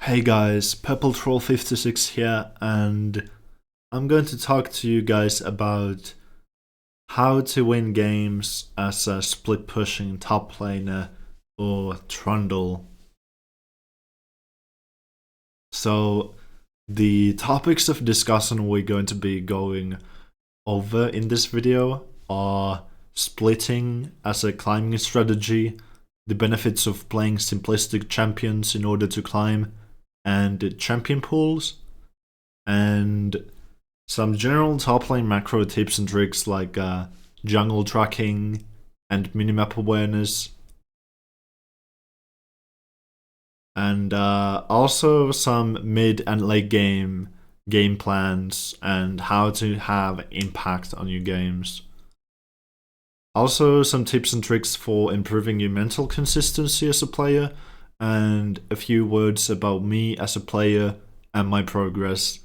Hey guys, Purple Troll 56 here, and I'm going to talk to you guys about how to win games as a split pushing top laner or Trundle. So, the topics of discussion we're going to be going over in this video are splitting as a climbing strategy, the benefits of playing simplistic champions in order to climb, and champion pools, and some general top lane macro tips and tricks like jungle tracking and minimap awareness, and also some mid and late game plans and how to have impact on your games. Also, some tips and tricks for improving your mental consistency as a player, and a few words about me as a player and my progress.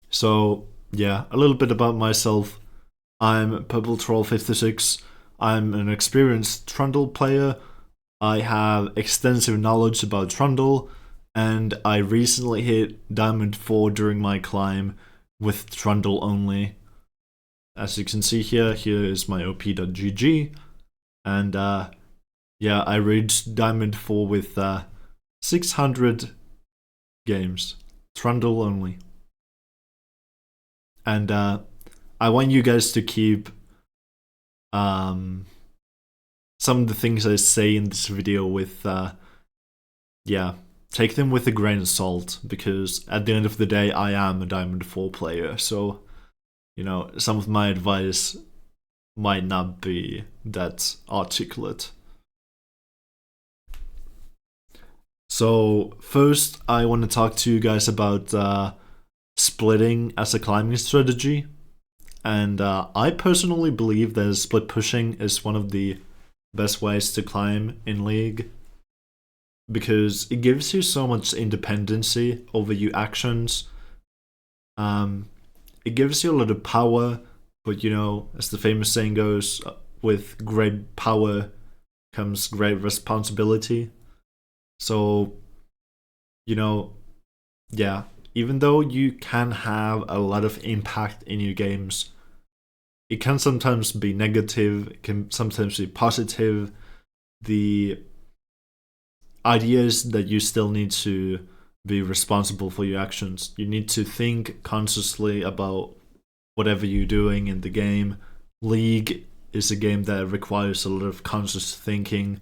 So, yeah, a little bit about myself. I'm Purple Troll 56. I'm an experienced Trundle player. I have extensive knowledge about Trundle, and I recently hit Diamond 4 during my climb with Trundle only. As you can see here is my op.gg, and yeah, I reached Diamond 4 with 600 games, Trundle only. And I want you guys to keep some of the things I say in this video with, yeah, take them with a grain of salt, because at the end of the day, I am a Diamond 4 player, so, you know, some of my advice might not be that articulate. So, first, I want to talk to you guys about splitting as a climbing strategy. And I personally believe that split pushing is one of the best ways to climb in League, because it gives you so much independency over your actions. It gives you a lot of power, but you know, as the famous saying goes, with great power comes great responsibility. So, you know, yeah, even though you can have a lot of impact in your games, it can sometimes be negative, it can sometimes be positive. The idea is that you still need to be responsible for your actions. You need to think consciously about whatever you're doing in the game. League is a game that requires a lot of conscious thinking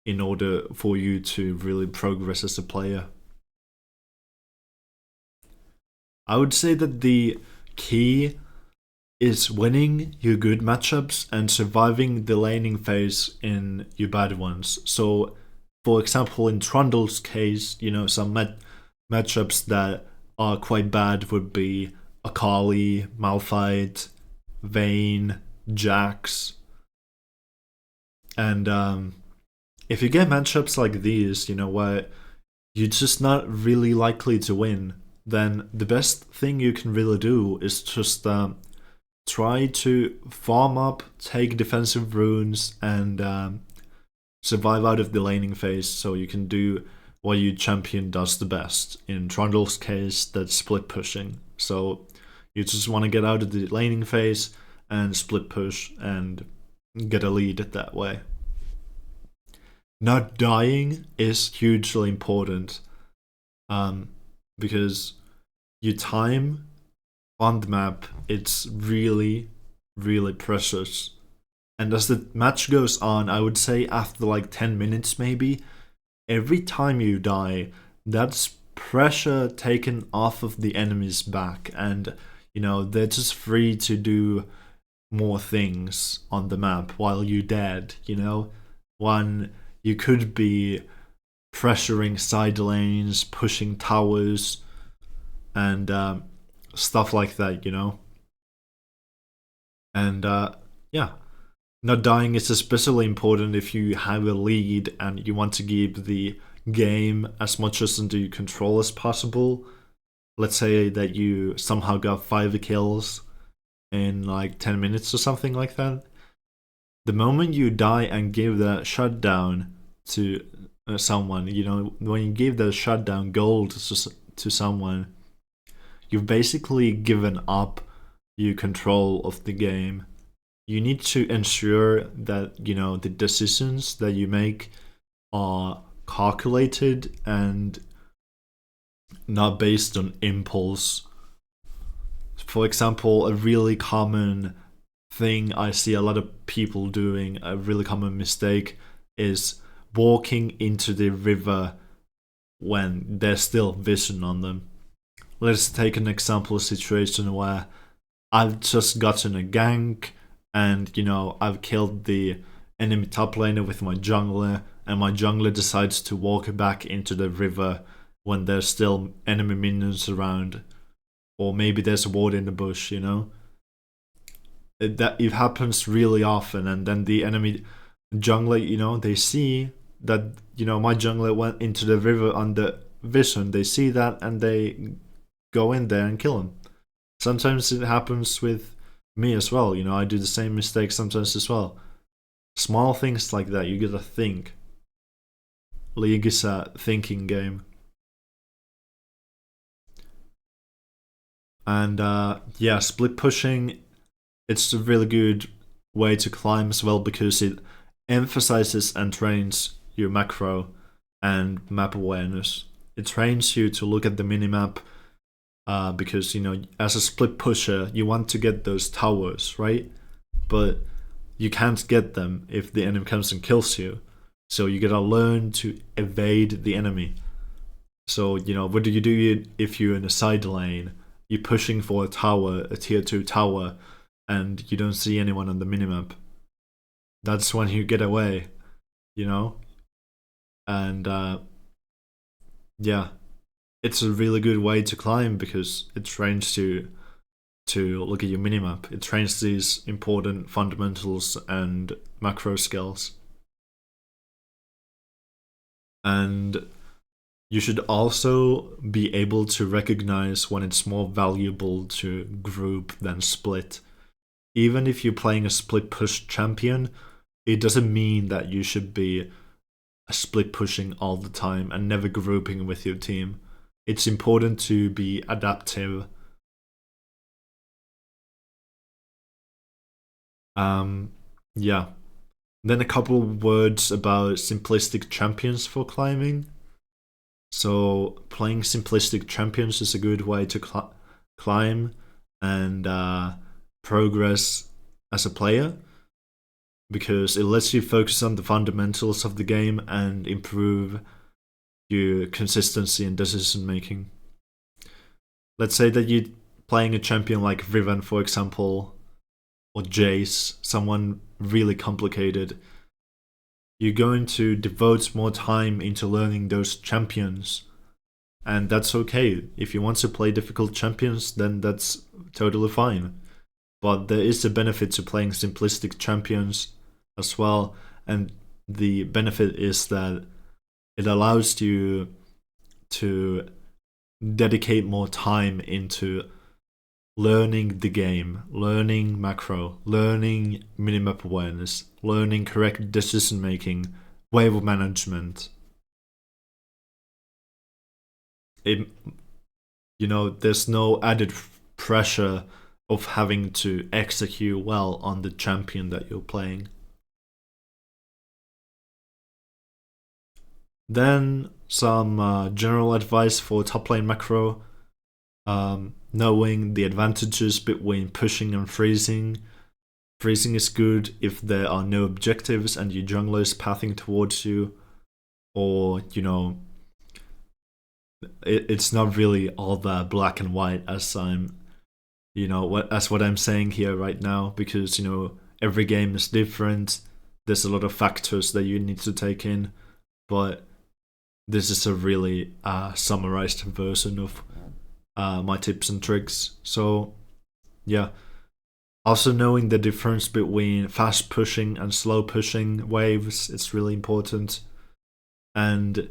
in order for you to really progress as a player. I would say that the key is winning your good matchups and surviving the laning phase in your bad ones. So, for example, in Trundle's case, you know, some matchups that are quite bad would be Akali, Malphite, Vayne, Jax. And if you get matchups like these, you know, where you're just not really likely to win, then the best thing you can really do is just try to farm up, take defensive runes, and survive out of the laning phase so you can do what your champion does the best. In Trundle's case, that's split pushing. So you just want to get out of the laning phase and split push and get a lead that way. Not dying is hugely important, because your time on the map, it's really, really precious. And as the match goes on, I would say after like 10 minutes maybe, every time you die, that's pressure taken off of the enemy's back, and you know, they're just free to do more things on the map while you're dead, you know? One, you could be pressuring side lanes, pushing towers, and stuff like that, you know? And yeah, not dying is especially important if you have a lead and you want to keep the game as much as under your control as possible. Let's say that you somehow got 5 kills in like 10 minutes or something like that. The moment you die and give that shutdown to someone. You know, when you give the shutdown gold to someone, you've basically given up your control of the game. You need to ensure that, you know, the decisions that you make are calculated and not based on impulse. For example, a really common thing I see a lot of people doing, a really common mistake, is walking into the river when there's still vision on them. Let's take an example situation where I've just gotten a gank and, you know, I've killed the enemy top laner with my jungler, and my jungler decides to walk back into the river when there's still enemy minions around, or maybe there's a ward in the bush, you know? It happens really often, and then the enemy jungler, you know, they see that, you know, my jungler went into the river under vision. They see that and they go in there and kill him. Sometimes it happens with me as well. You know, I do the same mistake sometimes as well. Small things like that, you gotta think. League is a thinking game. And yeah, split pushing, it's a really good way to climb as well because it emphasizes and trains your macro and map awareness. It trains you to look at the minimap because, you know, as a split pusher, you want to get those towers, right? But you can't get them if the enemy comes and kills you. So you gotta learn to evade the enemy. So, you know, what do you do if you're in a side lane? You're pushing for a tower, a tier 2 tower, and you don't see anyone on the minimap. That's when you get away, you know? And yeah, it's a really good way to climb because it trains you to look at your minimap. It trains these important fundamentals and macro skills. And you should also be able to recognize when it's more valuable to group than split. Even if you're playing a split push champion, it doesn't mean that you should be split pushing all the time and never grouping with your team. It's important to be adaptive. Yeah. Then a couple of words about simplistic champions for climbing. So playing simplistic champions is a good way to climb and progress as a player because it lets you focus on the fundamentals of the game and improve your consistency and decision making. Let's say that you're playing a champion like Riven, for example, or Jace, someone really complicated. You're going to devote more time into learning those champions, and that's okay. If you want to play difficult champions, then that's totally fine. But there is a benefit to playing simplistic champions as well, and the benefit is that it allows you to dedicate more time into learning the game, learning macro, learning minimap awareness, learning correct decision making, wave management. It, you know, there's no added pressure of having to execute well on the champion that you're playing. Then some general advice for top lane macro. Knowing the advantages between pushing and freezing. Freezing is good if there are no objectives and your jungler is pathing towards you, or, you know, it's not really all that black and white as I'm, you know, what I'm saying here right now, because, you know, every game is different. There's a lot of factors that you need to take in, but this is a really summarized version of my tips and tricks. So yeah, also knowing the difference between fast pushing and slow pushing waves, it's really important. And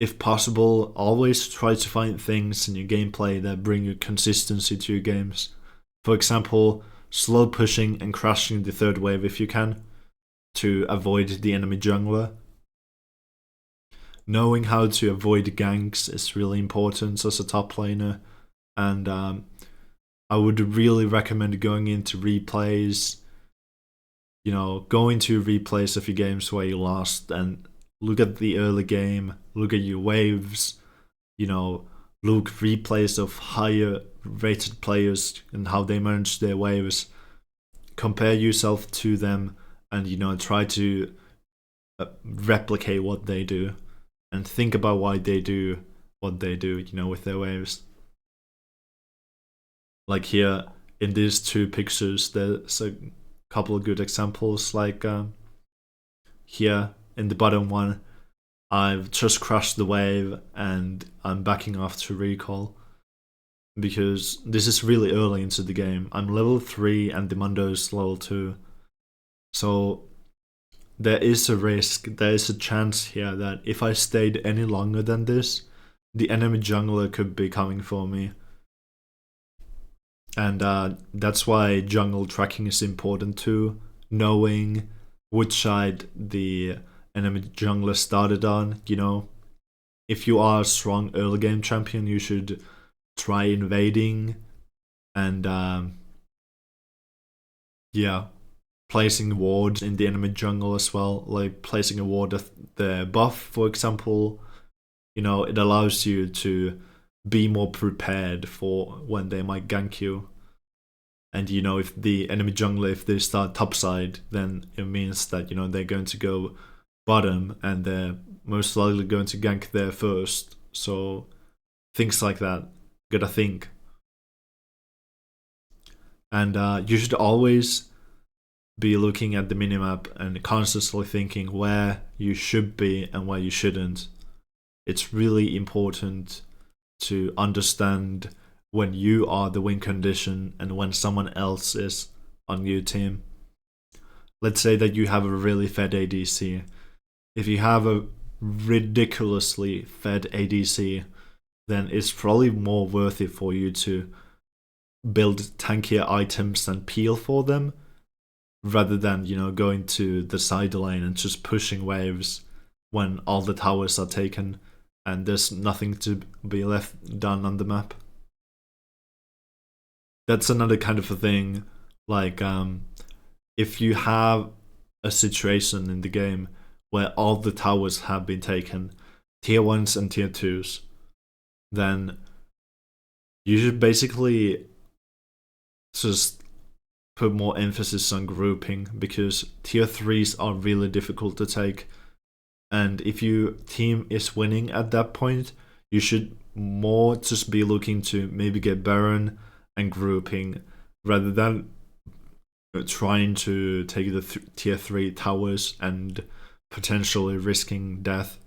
if possible, always try to find things in your gameplay that bring you consistency to your games. For example, slow pushing and crashing the third wave if you can, to avoid the enemy jungler. knowing how to avoid ganks is really important as a top laner, and I would really recommend going into replays. Go into replays of your games where you lost and look at the early game, look at your waves, look replays of higher rated players and how they manage their waves. Compare yourself to them and, try to replicate what they do and think about why they do what they do, with their waves. Like here in these two pictures, there's a couple of good examples. Like here in the bottom one, I've just crashed the wave and I'm backing off to recall because this is really early into the game. I'm level 3 and the Mundo is level 2. So there is a risk, there is a chance here that if I stayed any longer than this, the enemy jungler could be coming for me. And that's why jungle tracking is important too, knowing which side the enemy jungler started on. If you are a strong early game champion, you should try invading and placing wards in the enemy jungle as well, like placing a ward at the buff, for example. It allows you to be more prepared for when they might gank you. And if the enemy jungler, if they start topside, then it means that they're going to go bottom and they're most likely going to gank there first. So things like that, gotta think. And you should always be looking at the minimap and constantly thinking where you should be and where you shouldn't. It's really important to understand when you are the win condition and when someone else is on your team. Let's say that you have a really fed ADC. If you have a ridiculously fed ADC, then it's probably more worth it for you to build tankier items and peel for them, rather than, going to the side lane and just pushing waves when all the towers are taken and there's nothing to be left done on the map. That's another kind of a thing, like if you have a situation in the game where all the towers have been taken, tier 1s and tier 2s, then you should basically just put more emphasis on grouping, because tier 3s are really difficult to take. And if your team is winning at that point, you should more just be looking to maybe get Baron and grouping rather than trying to take the tier 3 towers and potentially risking death.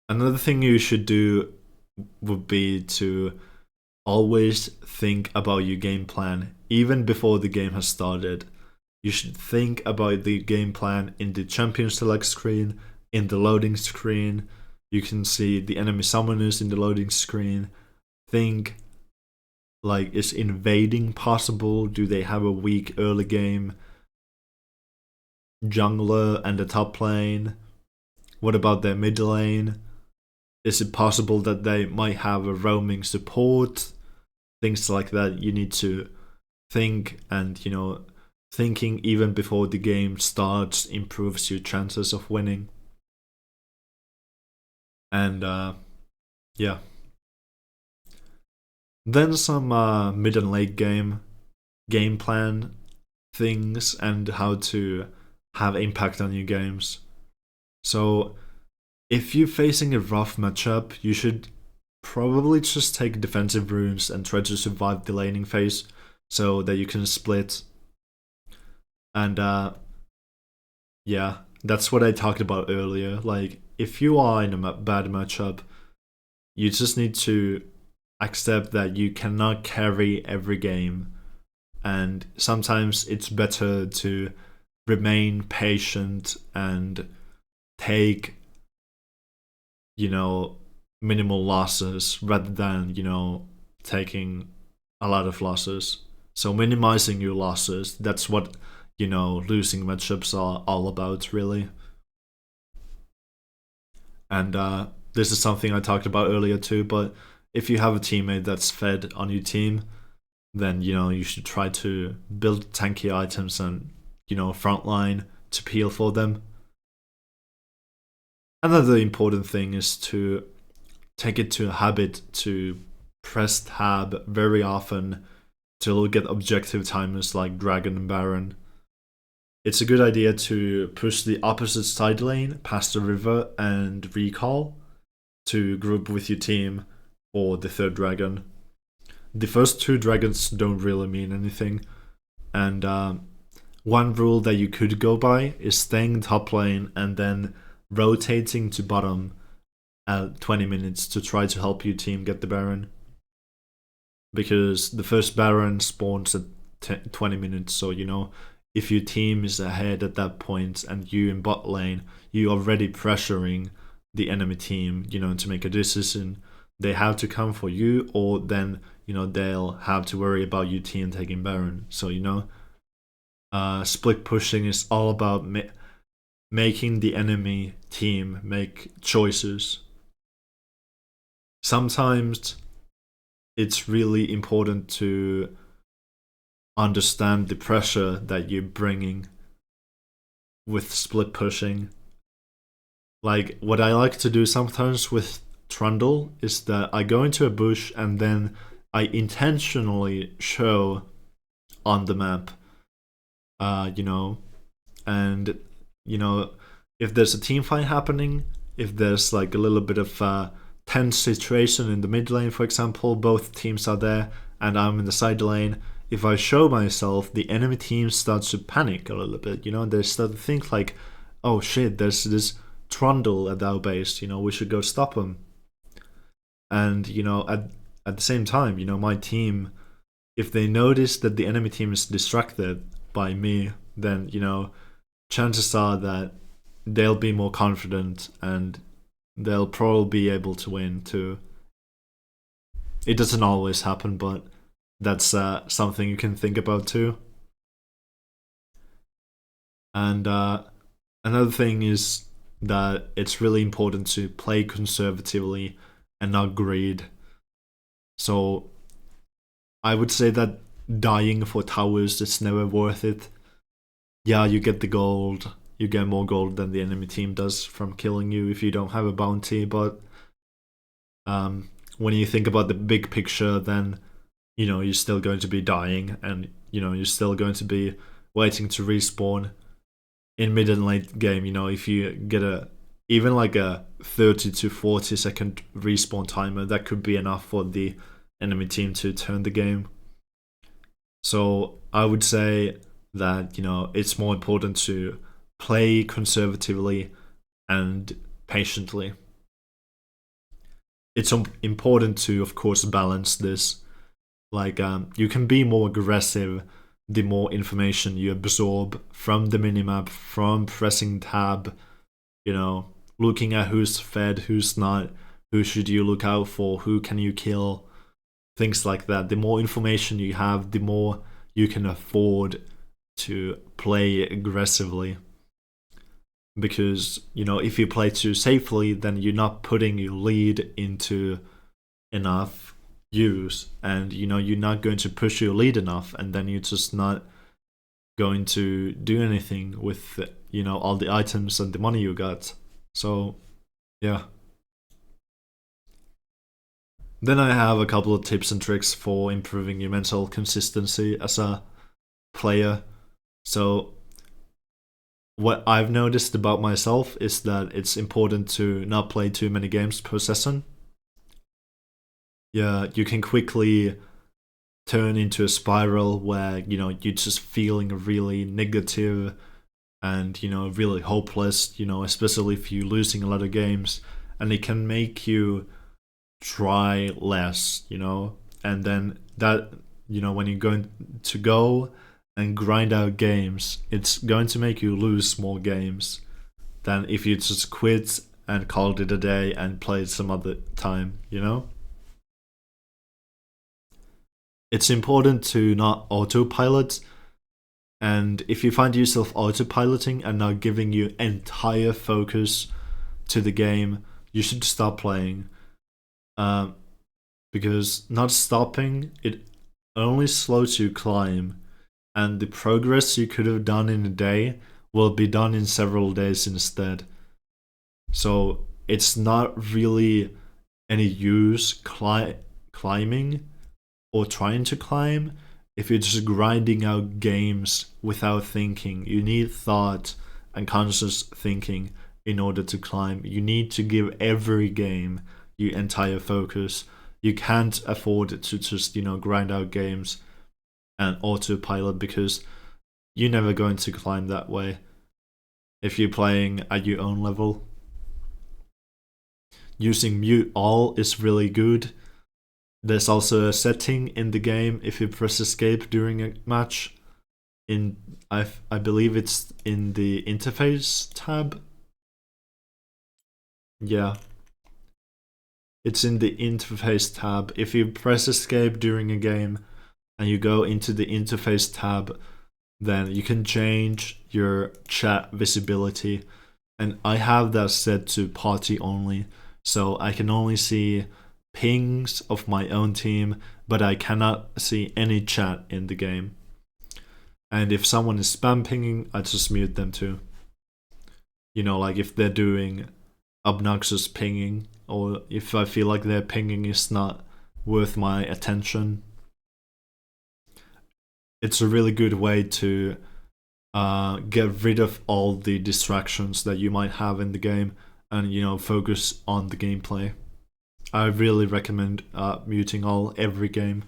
Another thing you should do would be to always think about your game plan even before the game has started. You should think about the game plan in the champion select screen, in the loading screen. You can see the enemy summoners in the loading screen. Think, like, is invading possible? Do they have a weak early game jungler and the top lane? What about their mid lane? Is it possible that they might have a roaming support? Things like that you need to think, and thinking even before the game starts improves your chances of winning. And then some mid and late game plan things and how to have impact on your games. So if you're facing a rough matchup, you should probably just take defensive runes and try to survive the laning phase so that you can split. And that's what I talked about earlier. Like, if you are in a bad matchup, you just need to accept that you cannot carry every game, and sometimes it's better to remain patient and take minimal losses rather than taking a lot of losses. So minimizing your losses, that's what losing matchups are all about, really. And this is something I talked about earlier too, but if you have a teammate that's fed on your team, then you should try to build tanky items and frontline to peel for them. Another important thing is to take it to a habit to press tab very often to look at objective timers like Dragon and Baron. It's a good idea to push the opposite side lane past the river and recall to group with your team for the third dragon. The first two dragons don't really mean anything, and one rule that you could go by is staying top lane and then rotating to bottom at 20 minutes to try to help your team get the Baron. Because the first Baron spawns at 20 minutes, so if your team is ahead at that point and you in bot lane, you're already pressuring the enemy team, to make a decision. They have to come for you, or then, they'll have to worry about your team taking Baron. So, split pushing is all about making the enemy team make choices. Sometimes it's really important to understand the pressure that you're bringing with split pushing. Like, what I like to do sometimes with Trundle is that I go into a bush and then I intentionally show on the map, and if there's a team fight happening, if there's like a little bit of a tense situation in the mid lane, for example, both teams are there and I'm in the side lane. If I show myself, the enemy team starts to panic a little bit. They start to think like, "Oh shit, there's this Trundle at our base. We should go stop him." And at the same time, my team, if they notice that the enemy team is distracted by me, then chances are that they'll be more confident and they'll probably be able to win too. It doesn't always happen, but that's something you can think about too. And another thing is that it's really important to play conservatively and not greed. So I would say that dying for towers is never worth it. Yeah, you get the gold. You get more gold than the enemy team does from killing you if you don't have a bounty, but when you think about the big picture, then you're still going to be dying, and you're still going to be waiting to respawn in mid and late game. If you get even like a 30 to 40 second respawn timer, that could be enough for the enemy team to turn the game. So I would say that it's more important to play conservatively and patiently. It's important to, of course, balance this. Like, you can be more aggressive the more information you absorb from the minimap, from pressing tab, looking at who's fed, who's not, who should you look out for, who can you kill, things like that. The more information you have, the more you can afford to play aggressively. Because, if you play too safely, then you're not putting your lead into enough use, and you're not going to push your lead enough, and then you're just not going to do anything with all the items and the money you got. So yeah. Then I have a couple of tips and tricks for improving your mental consistency as a player. So what I've noticed about myself is that it's important to not play too many games per session. Yeah, you can quickly turn into a spiral where you're just feeling really negative and really hopeless, especially if you're losing a lot of games, and it can make you try less, and then that when you're going to go and grind out games, it's going to make you lose more games than if you just quit and called it a day and played some other time. It's important to not autopilot And if you find yourself autopiloting and not giving you entire focus to the game, you should stop playing. Because not stopping, it only slows you climb, and the progress you could have done in a day will be done in several days instead. So it's not really any use climbing or trying to climb if you're just grinding out games without thinking. You need thought and conscious thinking in order to climb. You need to give every game your entire focus. You can't afford to just, grind out games and autopilot, because you're never going to climb that way if you're playing at your own level. Using mute all is really good. There's also a setting in the game if you press escape during a match. I believe it's in the interface tab. Yeah. It's in the interface tab. If you press escape during a game and you go into the interface tab, then you can change your chat visibility. And I have that set to party only, so I can only see pings of my own team, but I cannot see any chat in the game. And if someone is spam pinging, I just mute them too. Like if they're doing obnoxious pinging, or if I feel like their pinging is not worth my attention. It's a really good way to get rid of all the distractions that you might have in the game and focus on the gameplay. I really recommend muting all every game,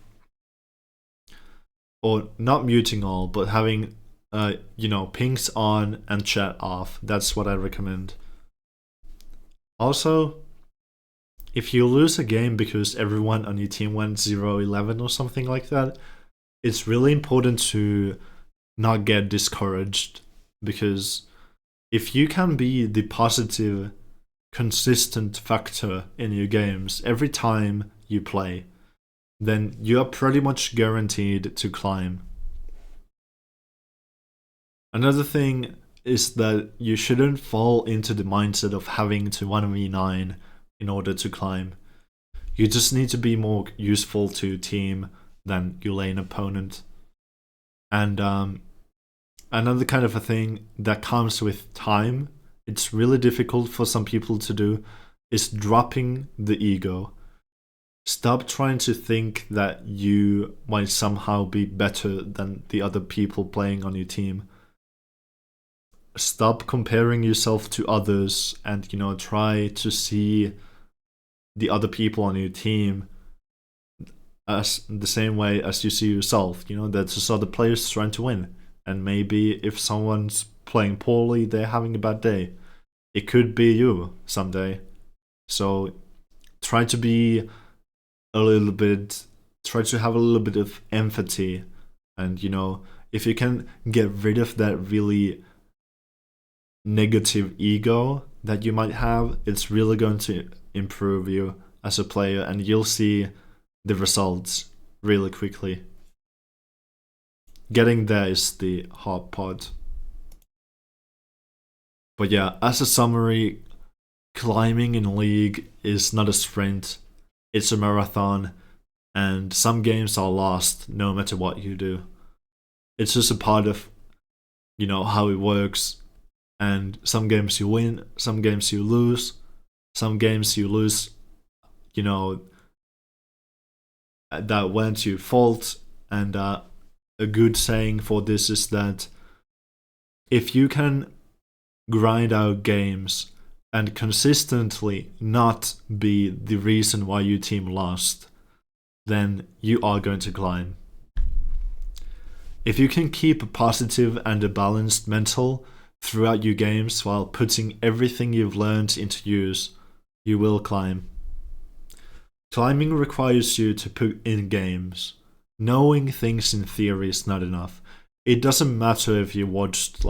or not muting all, but having pings on and chat off. That's what I recommend. Also, if you lose a game because everyone on your team went 0-11 or something like that, it's really important to not get discouraged, because if you can be the positive, consistent factor in your games every time you play, then you are pretty much guaranteed to climb. Another thing is that you shouldn't fall into the mindset of having to 1v9 in order to climb. You just need to be more useful to your team than your lane opponent. And another kind of a thing that comes with time, it's really difficult for some people to do, is dropping the ego. Stop trying to think that you might somehow be better than the other people playing on your team. Stop comparing yourself to others and try to see the other people on your team as the same way as you see yourself. That's just other players trying to win. And maybe if someone's playing poorly, they're having a bad day. It could be you someday. So try to have a little bit of empathy. And if you can get rid of that really negative ego that you might have, it's really going to improve you as a player, and you'll see the results really quickly. Getting there is the hard part. But yeah, as a summary, climbing in League is not a sprint, it's a marathon, and some games are lost no matter what you do. It's just a part of how it works, and some games you win, some games you lose, some games you lose that went to your fault. And a good saying for this is that if you can grind out games and consistently not be the reason why your team lost, then you are going to climb. If you can keep a positive and a balanced mental throughout your games while putting everything you've learned into use, you will climb. Climbing requires you to put in games. Knowing things in theory is not enough. It doesn't matter if you watched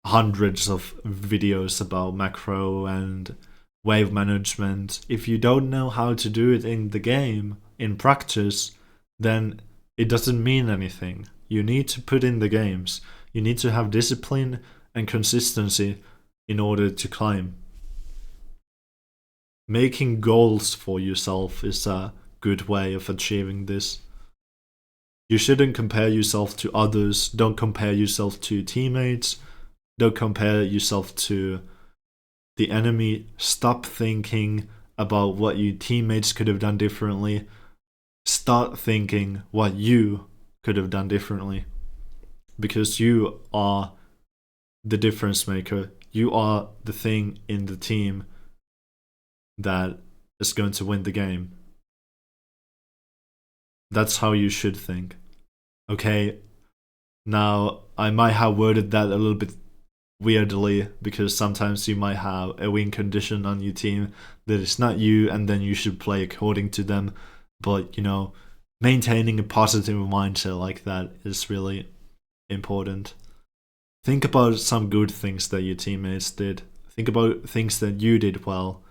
hundreds of videos about macro and wave management. If you don't know how to do it in the game, in practice, then it doesn't mean anything. You need to put in the games. You need to have discipline and consistency in order to climb. Making goals for yourself is a good way of achieving this. You shouldn't compare yourself to others. Don't compare yourself to teammates. Don't compare yourself to the enemy. Stop thinking about what your teammates could have done differently. Start thinking what you could have done differently. Because you are the difference maker. You are the thing in the team that is going to win the game. That's how you should think. Okay, now I might have worded that a little bit weirdly because sometimes you might have a win condition on your team that is not you, and then you should play according to them. But maintaining a positive mindset like that is really important. Think about some good things that your teammates did. Think about things that you did well,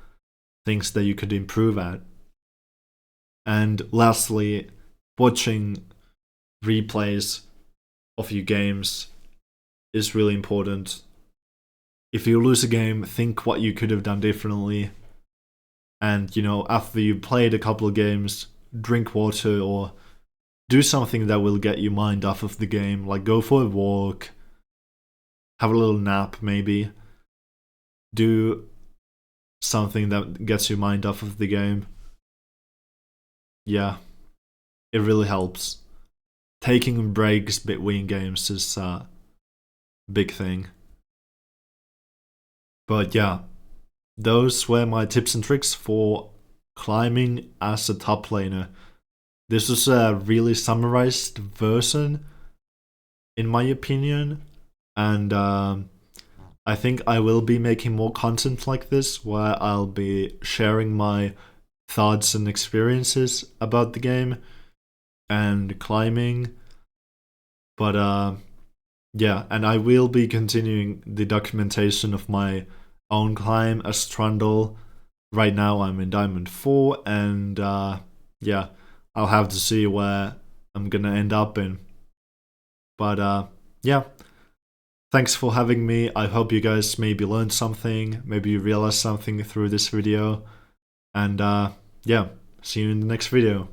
things that you could improve at. And lastly, watching replays of your games is really important. If you lose a game, think what you could have done differently. And, after you played a couple of games, drink water or do something that will get your mind off of the game, like go for a walk, have a little nap maybe. Do something that gets your mind off of the game. Yeah, it really helps. Taking breaks between games is a big thing. But yeah, those were my tips and tricks for climbing as a top laner. This was a really summarized version, in my opinion, and I think I will be making more content like this, where I'll be sharing my thoughts and experiences about the game and climbing. But yeah, and I will be continuing the documentation of my own climb as Trundle. Right now I'm in Diamond 4, and yeah, I'll have to see where I'm gonna end up in. But yeah, thanks for having me. I hope you guys maybe learned something, maybe you realized something through this video. And yeah, see you in the next video.